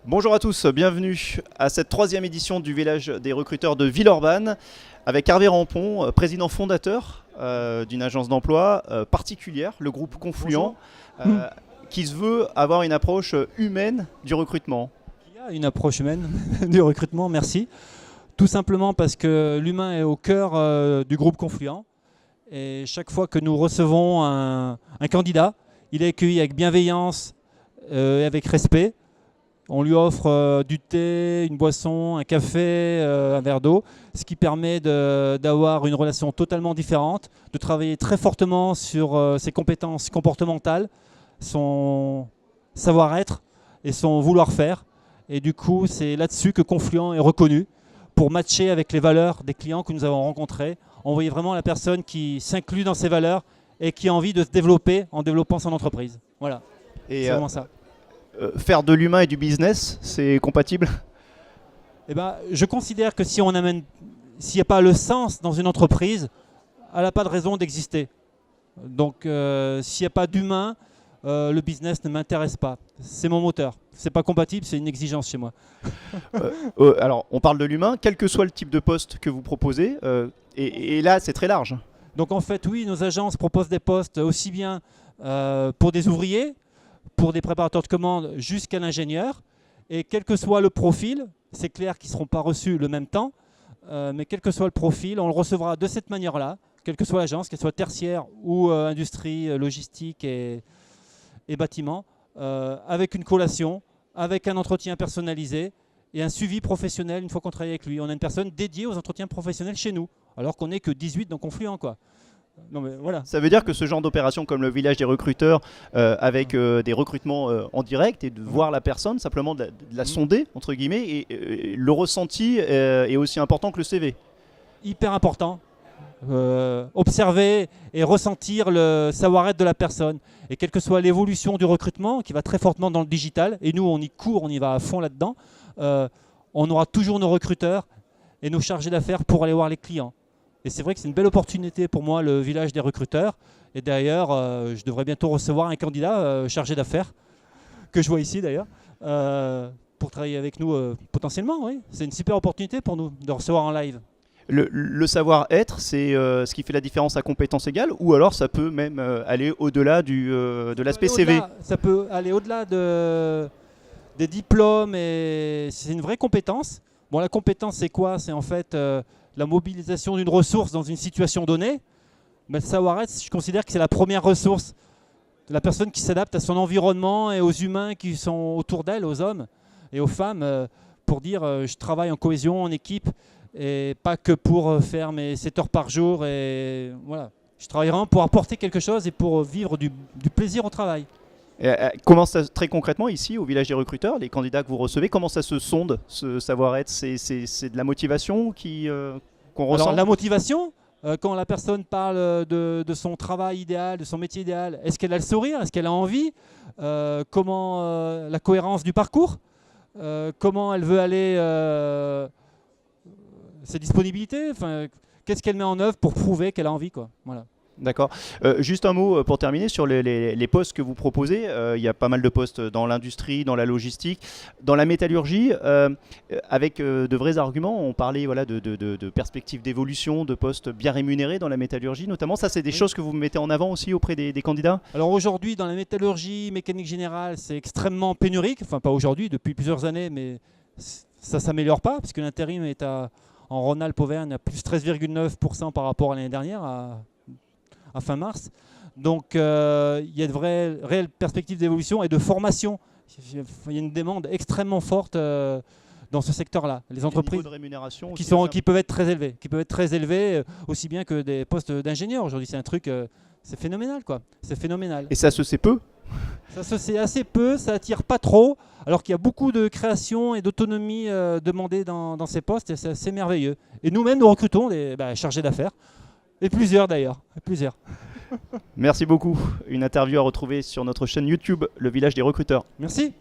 Bonjour à tous, bienvenue à cette troisième édition du Village des recruteurs de Villeurbanne avec Hervé Rampon, président fondateur d'une agence d'emploi particulière, le groupe Confluent, qui se veut avoir une approche humaine du recrutement. Il y a une approche humaine du recrutement, merci. Tout simplement parce que l'humain est au cœur du groupe Confluent. Et chaque fois que nous recevons un candidat, il est accueilli avec bienveillance et avec respect. On lui offre du thé, une boisson, un café, un verre d'eau, ce qui permet d'avoir une relation totalement différente, de travailler très fortement sur ses compétences comportementales, son savoir-être et son vouloir-faire. Et du coup, c'est là-dessus que Confluent est reconnu pour matcher avec les valeurs des clients que nous avons rencontrés. On voyait vraiment la personne qui s'inclut dans ses valeurs et qui a envie de se développer en développant son entreprise. Voilà, c'est vraiment ça. Faire de l'humain et du business, c'est compatible? Eh ben, je considère que s'il n'y a pas le sens dans une entreprise, elle n'a pas de raison d'exister. Donc s'il n'y a pas d'humain, le business ne m'intéresse pas. C'est mon moteur. C'est pas compatible, c'est une exigence chez moi. Alors, on parle de l'humain, quel que soit le type de poste que vous proposez, et là, c'est très large. Donc en fait, oui, nos agences proposent des postes aussi bien pour des ouvriers, pour des préparateurs de commandes jusqu'à l'ingénieur. Et quel que soit le profil, c'est clair qu'ils ne seront pas reçus le même temps, mais quel que soit le profil, on le recevra de cette manière-là, quelle que soit l'agence, qu'elle soit tertiaire ou industrie, logistique et bâtiment, avec une collation, avec un entretien personnalisé et un suivi professionnel une fois qu'on travaille avec lui. On a une personne dédiée aux entretiens professionnels chez nous, alors qu'on n'est que 18 dans Confluent, quoi. Non mais voilà. Ça veut dire que ce genre d'opération comme le village des recruteurs avec des recrutements en direct et de voir la personne, simplement de la sonder entre guillemets, et le ressenti est aussi important que le CV. Hyper important. Observer et ressentir le savoir-être de la personne. Et quelle que soit l'évolution du recrutement, qui va très fortement dans le digital, et nous on y court, on y va à fond là-dedans, on aura toujours nos recruteurs et nos chargés d'affaires pour aller voir les clients. Et c'est vrai que c'est une belle opportunité pour moi, le village des recruteurs. Et d'ailleurs, je devrais bientôt recevoir un candidat chargé d'affaires, que je vois ici d'ailleurs, pour travailler avec nous potentiellement. Oui. C'est une super opportunité pour nous de recevoir en live. Le savoir-être, c'est ce qui fait la différence à compétences égales, ou alors ça peut même aller au-delà de l'aspect CV. Ça peut aller au-delà des diplômes, et c'est une vraie compétence. Bon, la compétence, c'est quoi? C'est en fait la mobilisation d'une ressource dans une situation donnée. Mais le savoir-être, je considère que c'est la première ressource. La personne qui s'adapte à son environnement et aux humains qui sont autour d'elle, aux hommes et aux femmes, pour dire je travaille en cohésion, en équipe, et pas que pour faire mes 7 heures par jour. Et voilà. Je travaille vraiment pour apporter quelque chose et pour vivre du plaisir au travail. Comment ça, très concrètement, ici, au village des recruteurs, les candidats que vous recevez, comment ça se sonde, ce savoir-être? C'est de la motivation qu'on ressent? Alors, la motivation, quand la personne parle de son travail idéal, de son métier idéal, est-ce qu'elle a le sourire? Est-ce qu'elle a envie? Comment la cohérence du parcours? Comment elle veut aller? Ses disponibilités? Enfin, qu'est-ce qu'elle met en œuvre pour prouver qu'elle a envie, quoi. Voilà. D'accord. Juste un mot pour terminer sur les postes que vous proposez. Il y a pas mal de postes dans l'industrie, dans la logistique, dans la métallurgie, avec de vrais arguments. On parlait de perspectives d'évolution, de postes bien rémunérés dans la métallurgie notamment. Ça, c'est des choses que vous mettez en avant aussi auprès des candidats? Alors aujourd'hui, dans la métallurgie, mécanique générale, c'est extrêmement pénurique. Enfin, pas aujourd'hui, depuis plusieurs années, mais ça ne s'améliore pas, parce que l'intérim est en Rhône-Alpes-Auvergne à plus 13,9% par rapport à l'année dernière, à fin mars. Donc il y a de réelles perspectives d'évolution et de formation. Il y a une demande extrêmement forte dans ce secteur-là. Les entreprises de rémunération qui peuvent être très élevées, aussi bien que des postes d'ingénieurs. Aujourd'hui, c'est un truc, c'est phénoménal, quoi. C'est phénoménal. Et ça se sait peu? Ça se sait assez peu, ça attire pas trop, alors qu'il y a beaucoup de création et d'autonomie demandées dans ces postes, et c'est assez merveilleux. Et nous-mêmes, nous recrutons des chargés d'affaires. Et plusieurs d'ailleurs, plusieurs. Merci beaucoup. Une interview à retrouver sur notre chaîne YouTube, Le Village des Recruteurs. Merci.